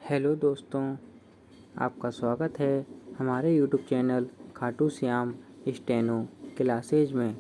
Hello दोस्तों, आपका स्वागत है हमारे YouTube channel Khatu Shyam steno classes में।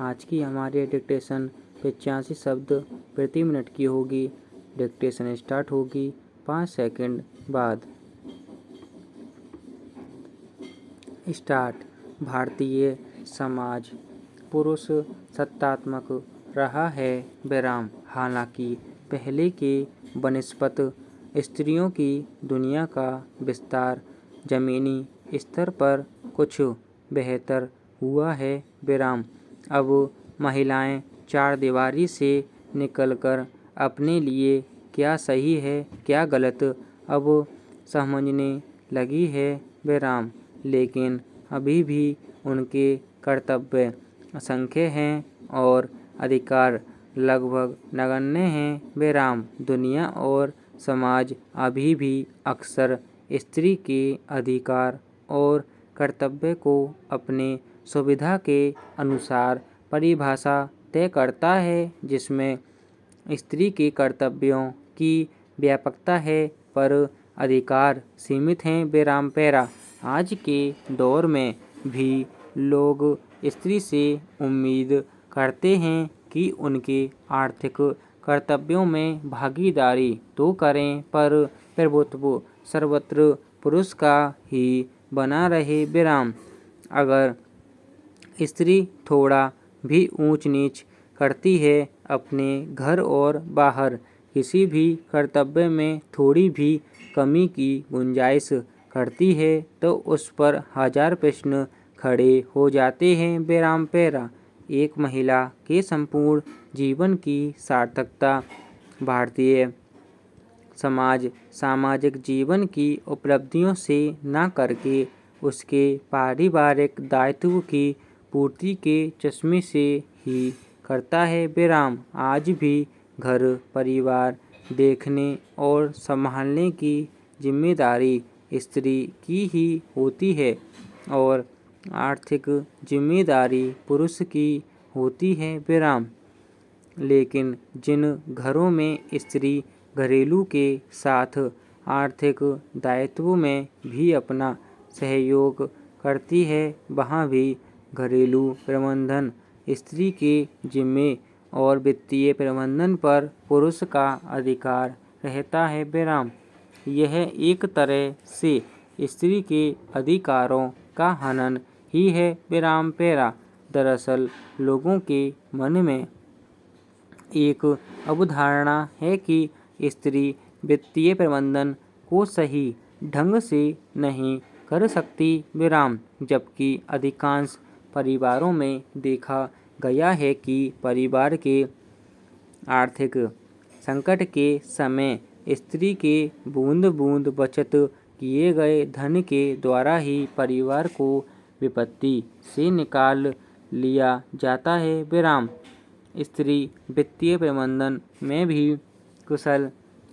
आज की हमारी डिक्टेशन 85 शब्द प्रति मिनट की होगी। डिक्टेशन स्टार्ट होगी 5 सेकंड बाद। स्टार्ट। भारतीय समाज पुरुष सत्तात्मक रहा है विराम। हालांकि पहले के बनस्पत स्त्रियों की दुनिया का विस्तार जमीनी स्तर पर कुछ बेहतर हुआ है विराम। अब महिलाएं चारदीवारी से निकलकर अपने लिए क्या सही है क्या गलत अब समझने लगी है विराम। लेकिन अभी भी उनके कर्तव्य असंख्य हैं और अधिकार लगभग नगण्य हैं विराम। दुनिया और समाज अभी भी अक्सर स्त्री के अधिकार और कर्तव्य को अपने सुविधा के अनुसार परिभाषा तय करता है, जिसमें स्त्री के कर्तव्यों की व्यापकता है पर अधिकार सीमित हैं विराम पैरा। आज के दौर में भी लोग स्त्री से उम्मीद करते हैं कि उनके आर्थिक कर्तव्यों में भागीदारी तो करें पर प्रभुत्व सर्वत्र पुरुष का ही बना रहे विराम। अगर स्त्री थोड़ा भी ऊंच नीच करती है अपने घर और बाहर, किसी भी कर्तव्य में थोड़ी भी कमी की गुंजाइश करती है तो उस पर हजार प्रश्न खड़े हो जाते हैं विराम पैरा। एक महिला के संपूर्ण जीवन की सार्थकता भारतीय समाज सामाजिक जीवन की उपलब्धियों से न करके उसके पारिवारिक दायित्व की पूर्ति के चश्मे से ही करता है विराम। आज भी घर परिवार देखने और संभालने की जिम्मेदारी स्त्री की ही होती है और आर्थिक जिम्मेदारी पुरुष की होती है विराम। लेकिन जिन घरों में स्त्री घरेलू के साथ आर्थिक दायित्व में भी अपना सहयोग करती है, वहाँ भी घरेलू प्रबंधन स्त्री के जिम्मे और वित्तीय प्रबंधन पर पुरुष का अधिकार रहता है विराम। यह एक तरह से स्त्री के अधिकारों का हनन ही है विराम पैरा। दरअसल लोगों के मन में एक अवधारणा है कि स्त्री वित्तीय प्रबंधन को सही ढंग से नहीं कर सकती विराम, जबकि अधिकांश परिवारों में देखा गया है कि परिवार के आर्थिक संकट के समय स्त्री के बूंद बूंद बचत किए गए धन के द्वारा ही परिवार को विपत्ति से निकाल लिया जाता है विराम। स्त्री वित्तीय प्रबंधन में भी कुशल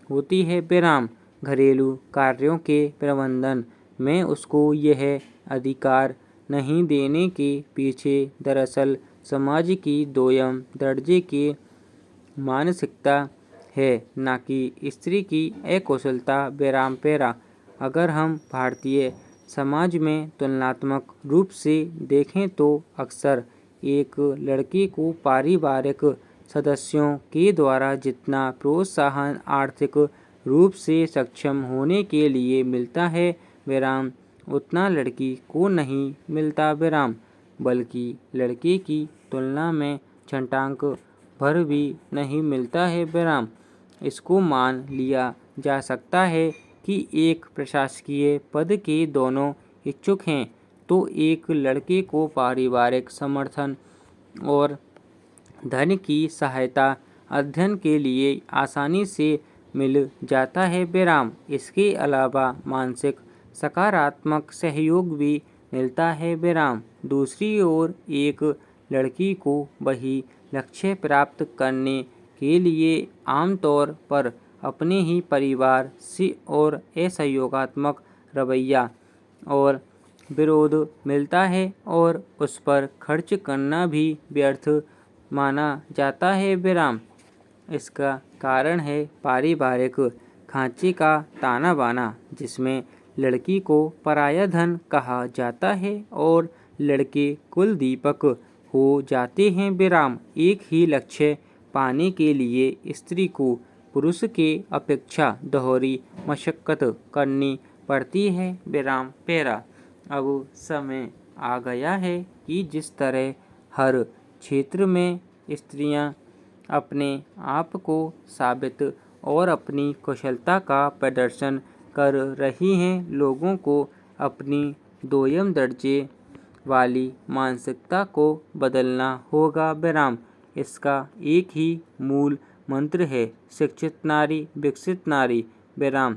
होती है विराम। घरेलू कार्यों के प्रबंधन में उसको यह अधिकार नहीं देने के पीछे दरअसल समाज की दोयम दर्जे की मानसिकता है, न कि स्त्री की अकुशलता विराम पैरा। अगर हम भारतीय समाज में तुलनात्मक रूप से देखें तो अक्सर एक लड़के को पारिवारिक सदस्यों के द्वारा जितना प्रोत्साहन आर्थिक रूप से सक्षम होने के लिए मिलता है विराम, उतना लड़की को नहीं मिलता विराम, बल्कि लड़के की तुलना में छटांक भर भी नहीं मिलता है विराम। इसको मान लिया जा सकता है कि एक प्रशासकीय पद के दोनों इच्छुक हैं तो एक लड़के को पारिवारिक समर्थन और धन की सहायता अध्ययन के लिए आसानी से मिल जाता है विराम। इसके अलावा मानसिक सकारात्मक सहयोग भी मिलता है विराम। दूसरी ओर एक लड़की को वही लक्ष्य प्राप्त करने के लिए आमतौर पर अपने ही परिवार से और असहयोगात्मक रवैया और विरोध मिलता है और उस पर खर्च करना भी व्यर्थ माना जाता है विराम। इसका कारण है पारिवारिक खांचे का ताना बाना, जिसमें लड़की को पराया धन कहा जाता है और लड़के कुल दीपक हो जाते हैं विराम। एक ही लक्ष्य पाने के लिए स्त्री को पुरुष के अपेक्षा दोहरी मशक्कत करनी पड़ती है विराम पैरा। अब समय आ गया है कि जिस तरह हर क्षेत्र में स्त्रियां अपने आप को साबित और अपनी कुशलता का प्रदर्शन कर रही हैं, लोगों को अपनी दोयम दर्जे वाली मानसिकता को बदलना होगा विराम। इसका एक ही मूल मंत्र है, शिक्षित नारी विकसित नारी विराम।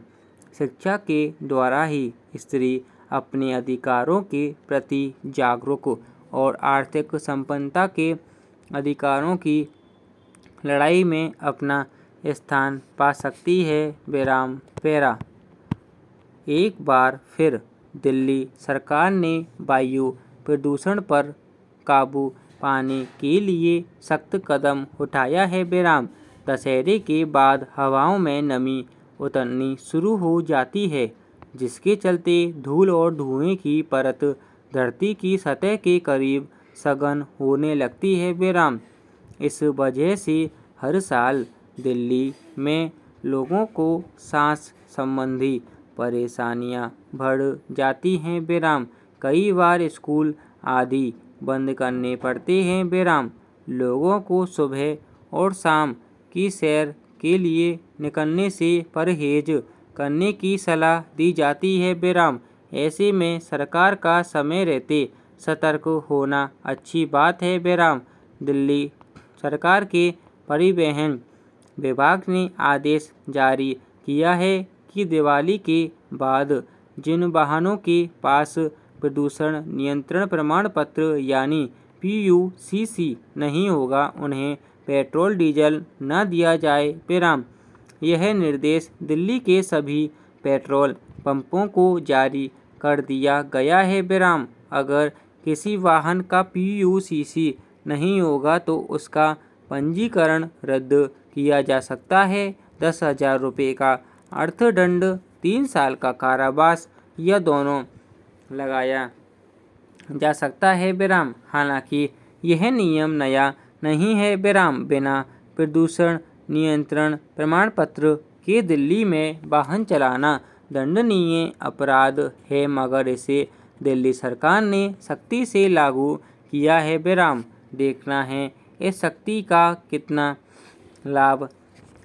शिक्षा के द्वारा ही स्त्री अपने अधिकारों के प्रति जागरूक और आर्थिक संपन्नता के अधिकारों की लड़ाई में अपना स्थान पा सकती है विराम पैरा। एक बार फिर दिल्ली सरकार ने वायु प्रदूषण पर काबू पाने के लिए सख्त कदम उठाया है विराम। दशहरे के बाद हवाओं में नमी उतरनी शुरू हो जाती है, जिसके चलते धूल और धुएं की परत धरती की सतह के करीब सघन होने लगती है विराम। इस वजह से हर साल दिल्ली में लोगों को सांस संबंधी परेशानियां बढ़ जाती हैं विराम। कई बार स्कूल आदि बंद करने पड़ते हैं विराम। लोगों को सुबह और शाम की सैर के लिए निकलने से परहेज करने की सलाह दी जाती है विराम। ऐसे में सरकार का समय रहते सतर्क होना अच्छी बात है विराम। दिल्ली सरकार के परिवहन विभाग ने आदेश जारी किया है कि दिवाली के बाद जिन वाहनों के पास प्रदूषण नियंत्रण प्रमाण पत्र यानी PUCC नहीं होगा, उन्हें पेट्रोल डीजल न दिया जाए विराम। यह निर्देश दिल्ली के सभी पेट्रोल पंपों को जारी कर दिया गया है विराम। अगर किसी वाहन का PUCC नहीं होगा तो उसका पंजीकरण रद्द किया जा सकता है। 10,000 रुपये का अर्थदंड, 3 साल का कारावास या दोनों लगाया जा सकता है विराम। हालांकि यह नियम नया नहीं है विराम। बिना प्रदूषण नियंत्रण प्रमाण पत्र के दिल्ली में वाहन चलाना दंडनीय अपराध है, मगर इसे दिल्ली सरकार ने सख्ती से लागू किया है विराम। देखना है इस सख्ती का कितना लाभ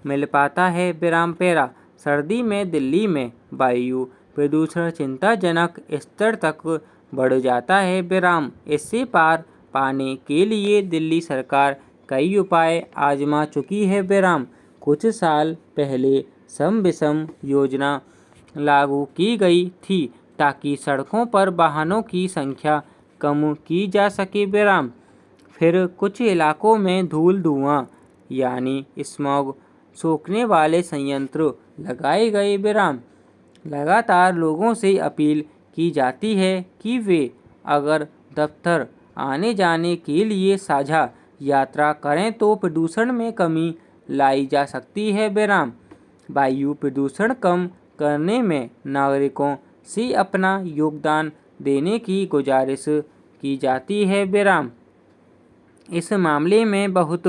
मिल पाता है विराम पैरा। सर्दी में दिल्ली में वायु प्रदूषण चिंताजनक स्तर तक बढ़ जाता है विराम। इससे पार पाने के लिए दिल्ली सरकार कई उपाय आजमा चुकी है विराम। कुछ साल पहले सम विषम योजना लागू की गई थी ताकि सड़कों पर वाहनों की संख्या कम की जा सके विराम। फिर कुछ इलाकों में धूल धुआं यानी स्मॉग सोखने वाले संयंत्र लगाए गए विराम। लगातार लोगों से अपील की जाती है कि वे अगर दफ्तर आने जाने के लिए साझा यात्रा करें तो प्रदूषण में कमी लाई जा सकती है विराम। वायु प्रदूषण कम करने में नागरिकों से अपना योगदान देने की गुजारिश की जाती है विराम। इस मामले में बहुत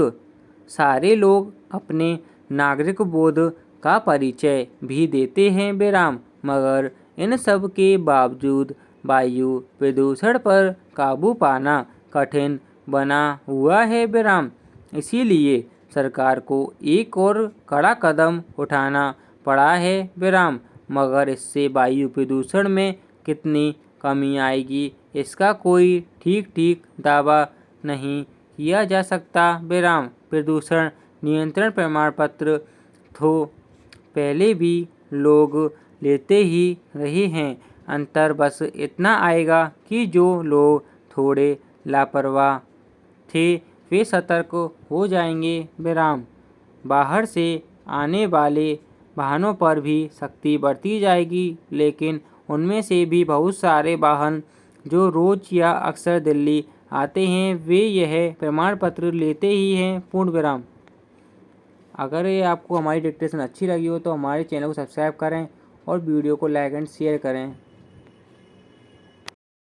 सारे लोग अपने नागरिक बोध का परिचय भी देते हैं विराम, मगर इन सब के बावजूद वायु प्रदूषण पर काबू पाना कठिन बना हुआ है विराम। इसीलिए सरकार को एक और कड़ा कदम उठाना पड़ा है विराम। मगर इससे वायु प्रदूषण में कितनी कमी आएगी, इसका कोई ठीक दावा नहीं किया जा सकता विराम। प्रदूषण नियंत्रण प्रमाण पत्र तो पहले भी लोग लेते ही रहे हैं। अंतर बस इतना आएगा कि जो लोग थोड़े लापरवाह थे वे सतर्क हो जाएंगे विराम। बाहर से आने वाले वाहनों पर भी सख्ती बरती जाएगी, लेकिन उनमें से भी बहुत सारे वाहन जो रोज या अक्सर दिल्ली आते हैं वे यह प्रमाण पत्र लेते ही हैं पूर्ण विराम। अगर ये आपको हमारी डिक्टेशन अच्छी लगी हो तो हमारे चैनल को सब्सक्राइब करें और वीडियो को लाइक एंड शेयर करें।